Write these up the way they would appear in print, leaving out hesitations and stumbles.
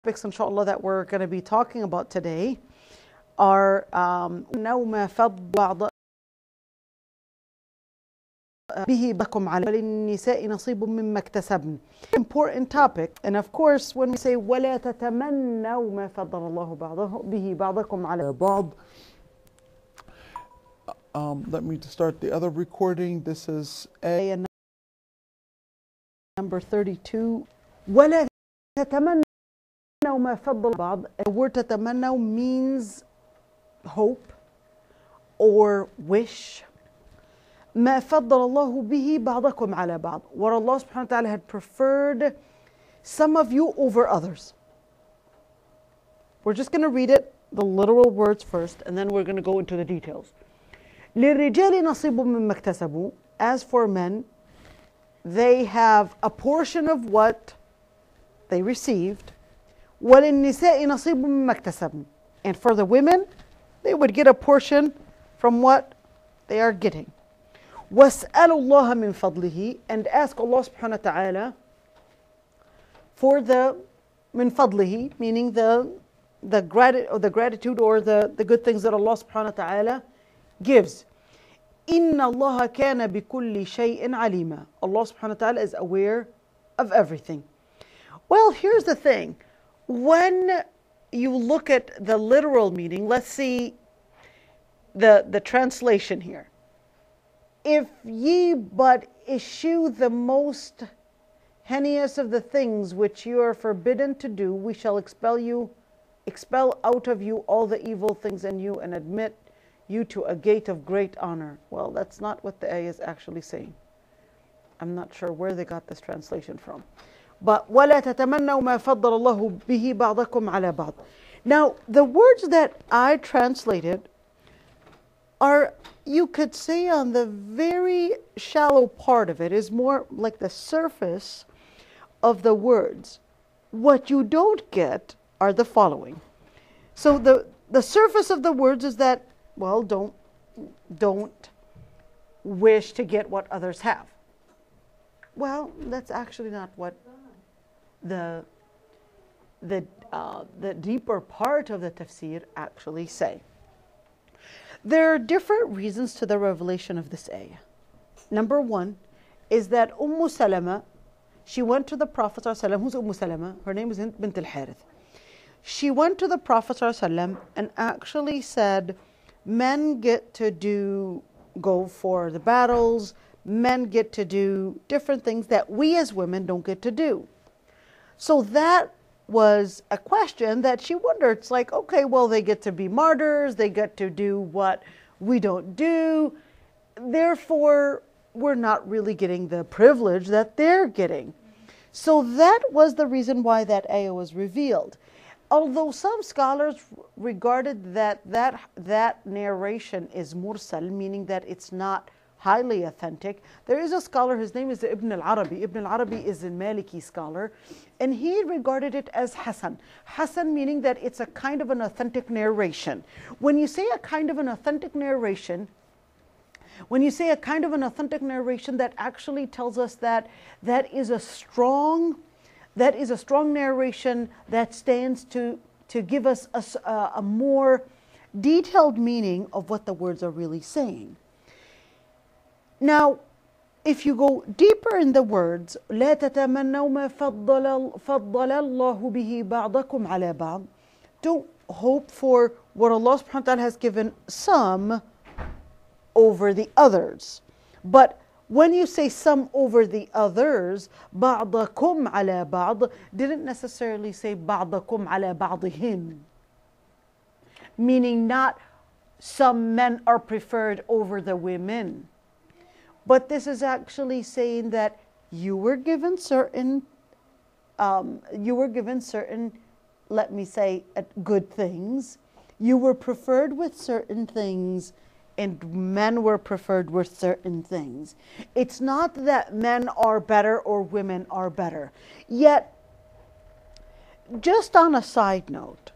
topics, inshallah, that we're going to be talking about today are نوم فضل به بكم على وللنساء نصيب مما اكتسبن. Important topic, and of course when we say ولا تتمنوا ما فضل الله به بعضكم على بعض. Let me start the other recording. This is Ayah number 32. ولا تتمنوا ما فضل بعض. The word تتمنوا means hope or wish. ما فضل الله به بعضكم على بعض. What Allah subhanahu wa ta'ala had preferred some of you over others. We're just going to read it, the literal words first, and then we're going to go into the details. للرجال نصيب مما اكتسبوا. As for men, they have a portion of what they received. وللنساء نصيب مما اكتسبن. And for the women, they would get a portion from what they are getting. واسألوا الله من فضله, and ask Allah subhanahu wa ta'ala for the من فضله, meaning the gratitude or the good things that Allah subhanahu wa ta'ala gives. إن الله كان بكل شيء عليما. Allah subhanahu wa ta'ala is aware of everything. Well, here's the thing. When you look at the literal meaning, let's see the translation here. If ye but eschew the most heinous of the things which you are forbidden to do, we shall expel out of you all the evil things in you and admit you to a gate of great honor. Well, that's not what the ayah is actually saying. I'm not sure where they got this translation from. But وَلَا تَتَمَنَّوْا مَا فَضَّلَ اللَّهُ بِهِ بَعْضَكُمْ عَلَى بَعْضٍ. Now, the words that I translated are, you could say, on the very shallow part of it, is more like the surface of the words. What you don't get are the following. So the surface of the words is that, well, don't wish to get what others have. Well, that's actually not what the deeper part of the tafseer actually say. There are different reasons to the revelation of this ayah. Number one is that Salama, she went to the Prophet ﷺ. Who's Salama? Her name is Hind bint al-Harith. She went to the Prophet ﷺ and actually said, men get to go for the battles, men get to do different things that we as women don't get to do. So that was a question that she wondered. It's like, okay, well, they get to be martyrs, they get to do what we don't do, therefore we're not really getting the privilege that they're getting. So that was the reason why that ayah was revealed. Although some scholars regarded that narration is mursal, meaning that it's not highly authentic. There is a scholar, his name is Ibn al-Arabi. Ibn al-Arabi is a Maliki scholar, and he regarded it as Hasan. Hasan meaning that it's a kind of an authentic narration. When you say a kind of an authentic narration, that actually tells us that that is a strong narration that stands to give us a more detailed meaning of what the words are really saying. Now, if you go deeper in the words, لا تتمنوا ما فضل الله به بعضكم على بعض, don't hope for what Allah subhanahu wa ta'ala has given some over the others. But when you say some over the others, بعضكم على بعض didn't necessarily say بعضكم على بعضهم, meaning not some men are preferred over the women. But this is actually saying that you were given certain, let me say, good things. You were preferred with certain things, and men were preferred with certain things. It's not that men are better or women are better. Yet, just on a side note,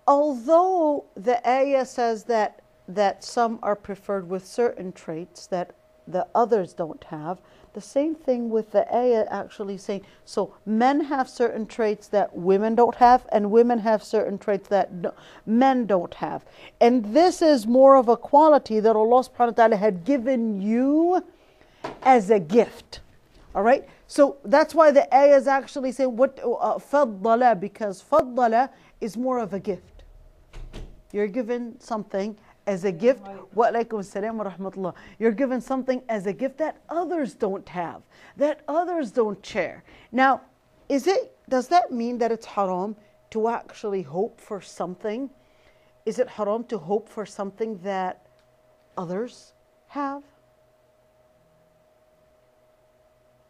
although the ayah says that some are preferred with certain traits, that that others don't have. The same thing with the ayah actually saying, so men have certain traits that women don't have, and women have certain traits that men don't have. And this is more of a quality that Allah subhanahu wa ta'ala had given you as a gift. All right? So that's why the ayah is actually saying, what faddala, because faddala is more of a gift. You're given something as a gift. Wa alaykum assalam wa rahmatullah. You're given something as a gift that others don't have, that others don't share. Now, does that mean that it's haram to actually hope for something? Is it haram to hope for something that others have?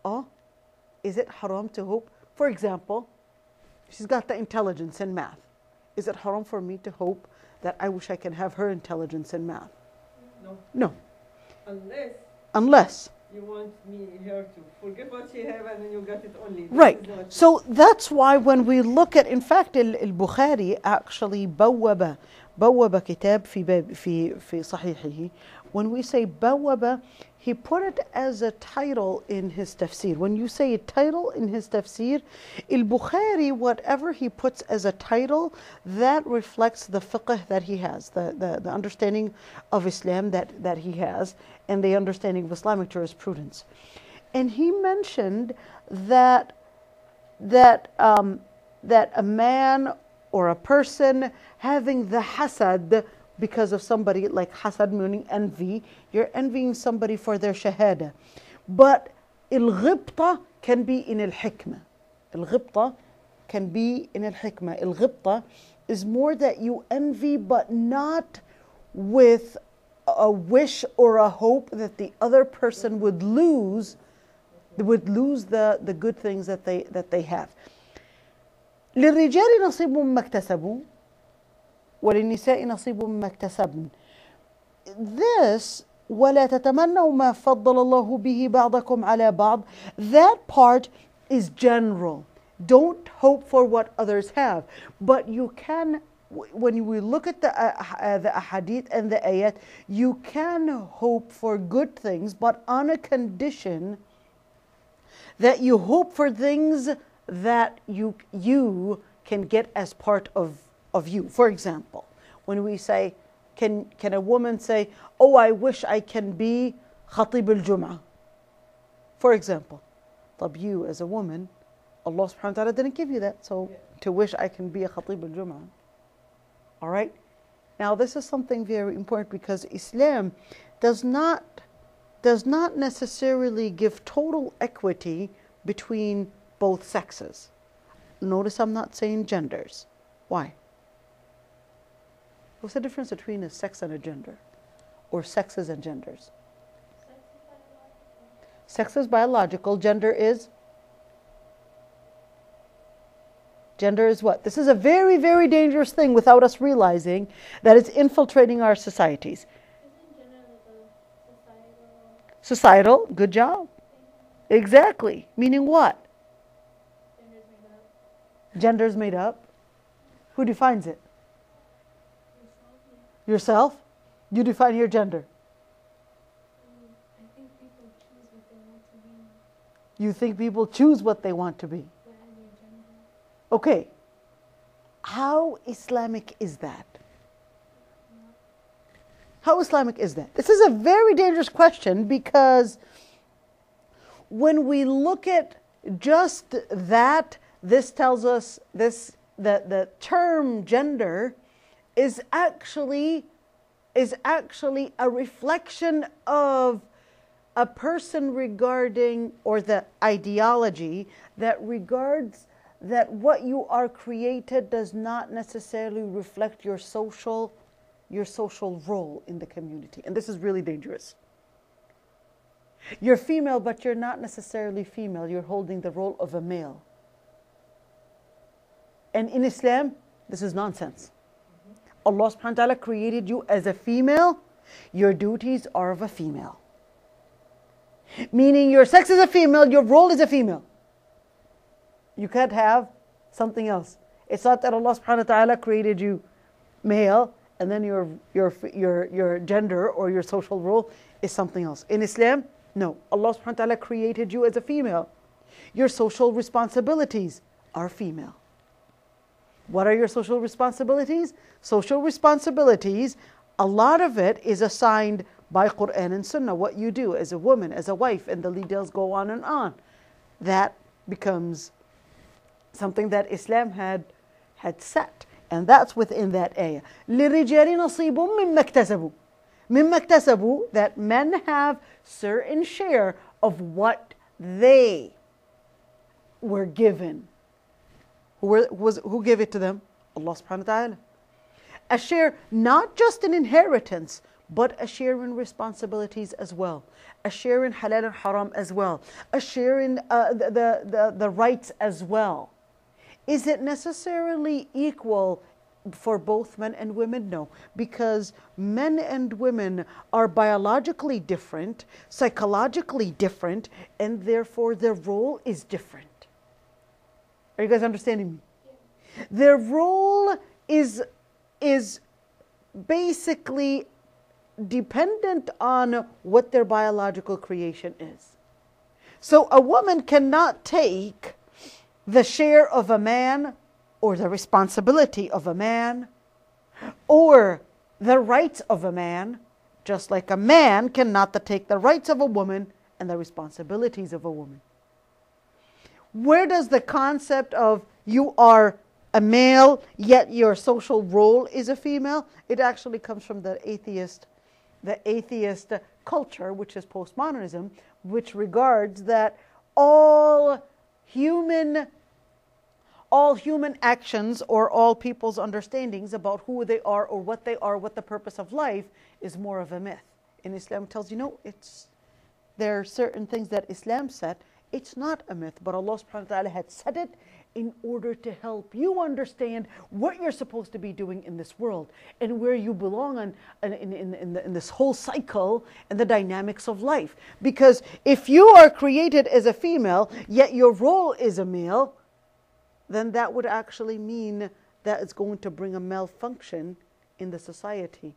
Oh, is it haram to hope? For example, she's got the intelligence in math. Is it haram for me to hope that I wish I can have her intelligence in math? No. No. Unless you want her to forget what she have and then you got it only. Right. So that's why when we look at, in fact, البخاري actually بوب كتاب في صحيحه. When we say بوب, he put it as a title in his tafseer. When you say a title in his tafseer, al-Bukhari, whatever he puts as a title, that reflects the fiqh that he has, the understanding of Islam that he has, and the understanding of Islamic jurisprudence. And he mentioned that a man or a person having the hasad, because of somebody, like hasad meaning envy, you're envying somebody for their shahada. But al-ghibta can be in al-hikmah. Al-ghibta can be in al-hikmah. Al-ghibta is more that you envy, but not with a wish or a hope that the other person would lose the good things that they have. للرجال نصيب مما اكتسبوا وللنساء نصيب مما اكتسبن. This ولا تتمنوا ما فضل الله به بعضكم على بعض, that part is general. Don't hope for what others have, but you can, when we look at the ahadith and the ayat, you can hope for good things, but on a condition that you hope for things that you can get as part of you. For example, when we say, can a woman say, oh, I wish I can be khatib al-jum'ah? For example, طب you as a woman, Allah subhanahu wa ta'ala didn't give you that, so to wish I can be a khatib al-jum'ah. All right? Now this is something very important, because Islam does not necessarily give total equity between both sexes. Notice I'm not saying genders. Why? What's the difference between a sex and a gender? Or sexes and genders? Sex is biological. Gender is? Gender is what? This is a very, very dangerous thing without us realizing that it's infiltrating our societies. Isn't gender like a Societal, good job. Exactly. Meaning what? gender's made up? Gender's made up. Who defines it? Yourself? You define your gender. I think people choose what they want to be. You think people choose what they want to be. But as their gender. Okay. How Islamic is that? How Islamic is that? This is a very dangerous question, because when we look at just that, this tells us that the term gender is actually a reflection of a person regarding, or the ideology that regards that what you are created does not necessarily reflect your social role in the community. And this is really dangerous. You're female, but you're not necessarily female. You're holding the role of a male. And in Islam, this is nonsense. Allah subhanahu wa ta'ala created you as a female. Your duties are of a female. Meaning your sex is a female, your role is a female. You can't have something else. It's not that Allah subhanahu wa ta'ala created you male and then your gender or your social role is something else. In Islam, no. Allah subhanahu wa ta'ala created you as a female. Your social responsibilities are female. What are your social responsibilities? Social responsibilities, a lot of it is assigned by Quran and Sunnah, what you do as a woman, as a wife, and the details go on and on. That becomes something that Islam had set. And that's within that ayah. لِلرِّجَالِ نَصِيبٌ مِّمَّا اكْتَسَبُوا. مِّمَّا اكْتَسَبُوا, that men have certain share of what they were given. Who gave it to them? Allah subhanahu wa ta'ala. A share, not just in inheritance, but a share in responsibilities as well. A share in halal and haram as well. A share in the rights as well. Is it necessarily equal for both men and women? No, because men and women are biologically different, psychologically different, and therefore their role is different. Are you guys understanding me? Yeah. Their role is basically dependent on what their biological creation is. So a woman cannot take the share of a man or the responsibility of a man or the rights of a man, just like a man cannot take the rights of a woman and the responsibilities of a woman. Where does the concept of you are a male yet your social role is a female? It actually comes from the atheist culture, which is postmodernism, which regards that all human actions or all people's understandings about who they are or what they are, what the purpose of life is more of a myth. And Islam tells you, no, there are certain things that Islam said, it's not a myth, but Allah subhanahu wa ta'ala had said it in order to help you understand what you're supposed to be doing in this world and where you belong in this whole cycle and the dynamics of life. Because if you are created as a female, yet your role is a male, then that would actually mean that it's going to bring a malfunction in the society.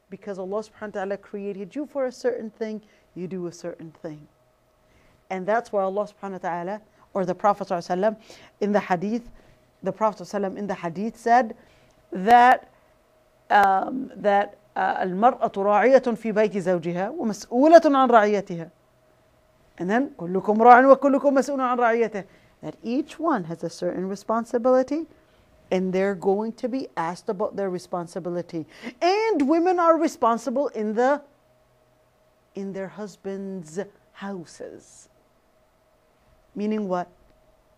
Because Allah subhanahu wa ta'ala created you for a certain thing, you do a certain thing. And that's why Allah subhanahu wa ta'ala, or the Prophet ﷺ in the hadith, said that المرأة راعية في بيت زوجها ومسؤولة عن رعيتها. And then كلكم راع وكلكم مسؤول عن رعيته. That each one has a certain responsibility and they're going to be asked about their responsibility. And women are responsible in their husbands' houses. Meaning what?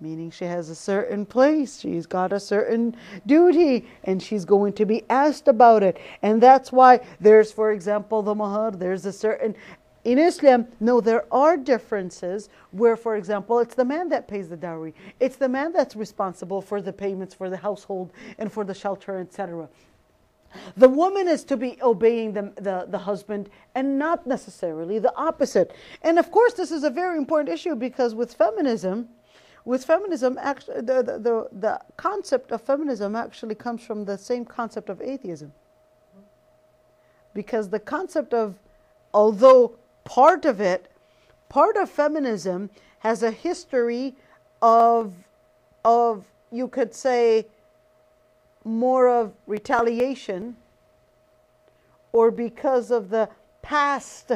Meaning she has a certain place, she's got a certain duty, and she's going to be asked about it. And that's why there's, for example, the mahar, there's a certain... In Islam, no, there are differences where, for example, it's the man that pays the dowry. It's the man that's responsible for the payments for the household and for the shelter, etc. The woman is to be obeying the husband and not necessarily the opposite. And of course, this is a very important issue because with feminism, actually, the concept of feminism actually comes from the same concept of atheism. Because the concept of, although part of feminism has a history of you could say, more of retaliation, or because of the past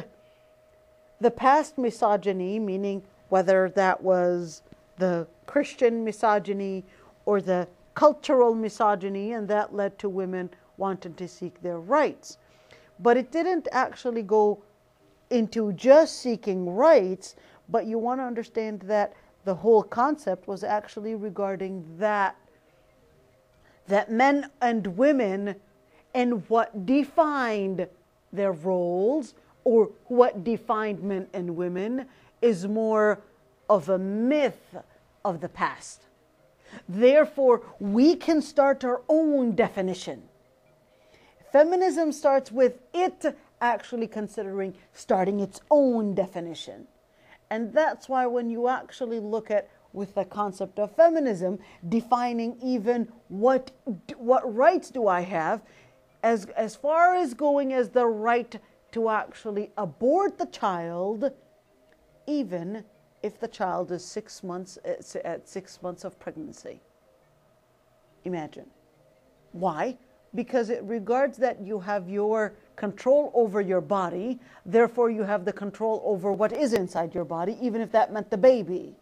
misogyny, meaning whether that was the Christian misogyny or the cultural misogyny, and that led to women wanting to seek their rights. But it didn't actually go into just seeking rights, but you want to understand that the whole concept was actually regarding that men and women and what defined their roles or what defined men and women is more of a myth of the past. Therefore, we can start our own definition. Feminism starts with it actually considering starting its own definition. And that's why when you actually look at with the concept of feminism, defining even what rights do I have, as far as going as the right to actually abort the child, even if the child is 6 months at 6 months of pregnancy. Imagine. Why? Because it regards that you have your control over your body, therefore you have the control over what is inside your body, even if that meant the baby.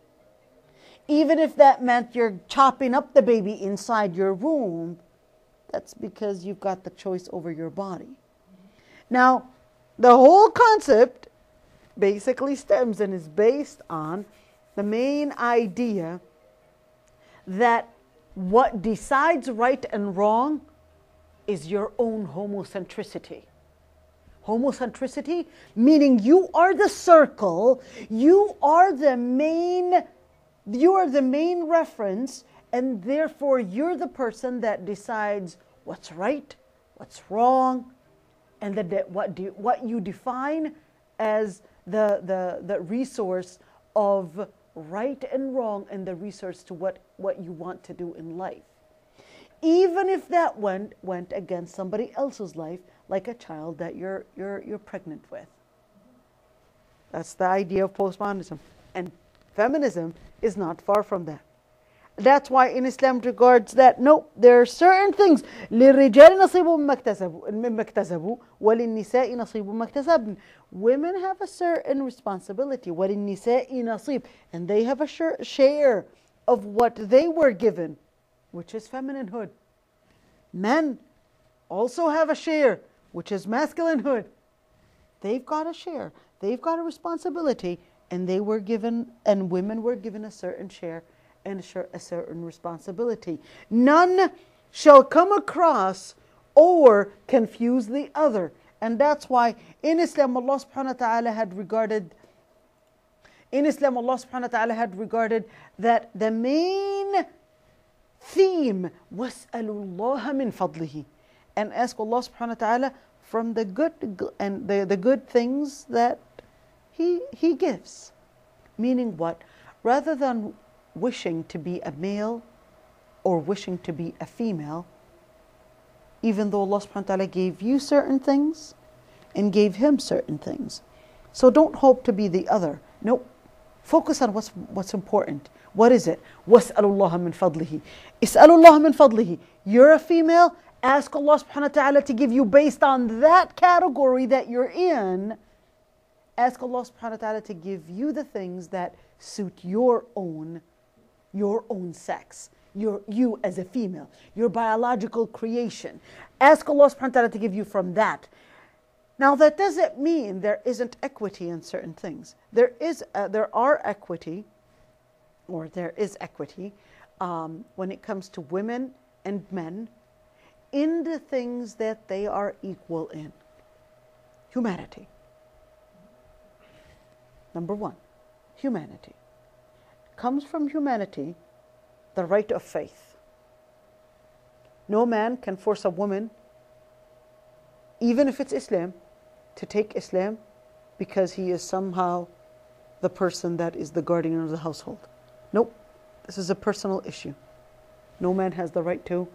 Even if that meant you're chopping up the baby inside your womb, that's because you've got the choice over your body. Now, the whole concept basically stems and is based on the main idea that what decides right and wrong is your own homocentricity. Homocentricity meaning you are the circle, you are the main reference, and therefore you're the person that decides what's right, what's wrong, and what you define as the resource of right and wrong, and the resource to what you want to do in life. Even if that went against somebody else's life, like a child that you're pregnant with. That's the idea of postmodernism. And feminism is not far from that. That's why in Islam regards that, no, there are certain things. لِلرِّجَالِ نَصِيبٌ مِّمَّا اكْتَسَبُوا وَلِلنِّسَاءِ نَصِيبٌ مِّمَّا اكْتَسَبْنَ. Women have a certain responsibility. وَلِلنِّسَاءِ نَصِيبٌ. And they have a share of what they were given, which is femininehood. Men also have a share, which is masculinehood. They've got a share. They've got a responsibility, and they were given, and women were given a certain share and a certain responsibility. None shall come across or confuse the other. And that's why in Islam Allah subhanahu wa ta'ala had regarded that the main theme was وَاسْأَلُوا مِنْ فَضْلِهِ, and ask Allah subhanahu wa ta'ala from the good and the good things that He gives. Meaning what? Rather than wishing to be a male or wishing to be a female, even though Allah subhanahu wa ta'ala gave you certain things and gave him certain things. So don't hope to be the other. No, focus on what's important. What is it? وَاسْأَلُوا اللَّهَ مِنْ فَضْلِهِ. اسْأَلُوا اللَّهَ مِنْ فَضْلِهِ. You're a female, ask Allah subhanahu wa ta'ala to give you based on that category that you're in. Ask Allah subhanahu wa ta'ala to give you the things that suit your own sex, you as a female, your biological creation. Ask Allah subhanahu wa ta'ala to give you from that. Now that doesn't mean there isn't equity in certain things. There is equity when it comes to women and men in the things that they are equal in. Humanity. Number one, humanity. Comes from humanity the right of faith. No man can force a woman, even if it's Islam, to take Islam because he is somehow the person that is the guardian of the household. Nope, this is a personal issue. No man has the right to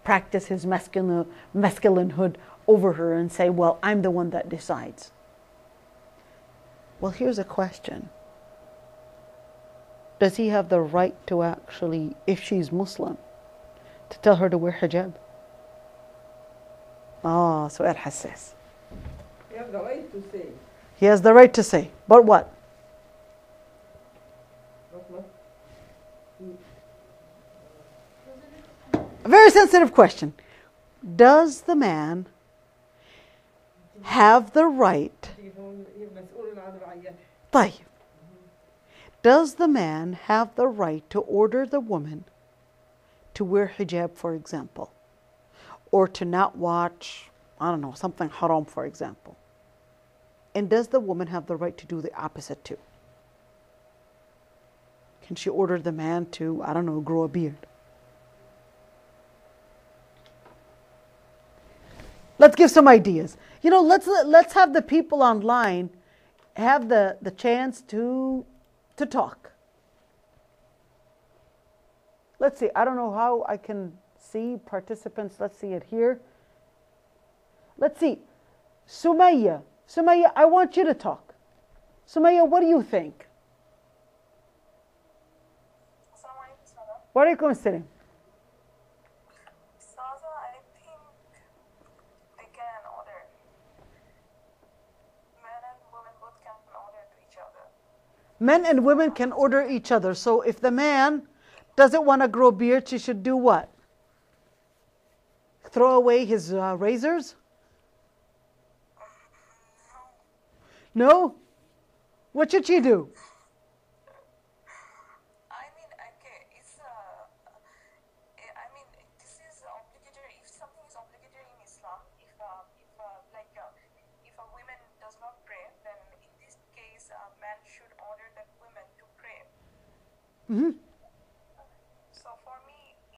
practice his masculinehood over her and say, well, I'm the one that decides. Well, here's a question. Does he have the right to actually, if she's Muslim, to tell her to wear hijab? سؤال حساس. You have the right to say. He has the right to say, but what? A very sensitive question. Does the man have the right? طيب. Does the man have the right to order the woman to wear hijab, for example? Or to not watch, I don't know, something haram, for example? And does the woman have the right to do the opposite too? Can she order the man to, I don't know, grow a beard? Let's give some ideas. You know, let's have the people online have the chance to talk. Let's see, I don't know how I can see participants. Let's see it here. Let's see. Sumaya, I want you to talk. Sumaya, what do you think? Wa alaikum assalam. Saza, I think they can order. Men and women both can order to each other. Men and women can order each other. So if the man doesn't want to grow beard, she should do what? Throw away his razors? No? What should she do? I mean, okay, it's I mean, this is obligatory. If something is obligatory in Islam, if a woman does not pray, then in this case, a man should order that woman to pray. Mm-hmm.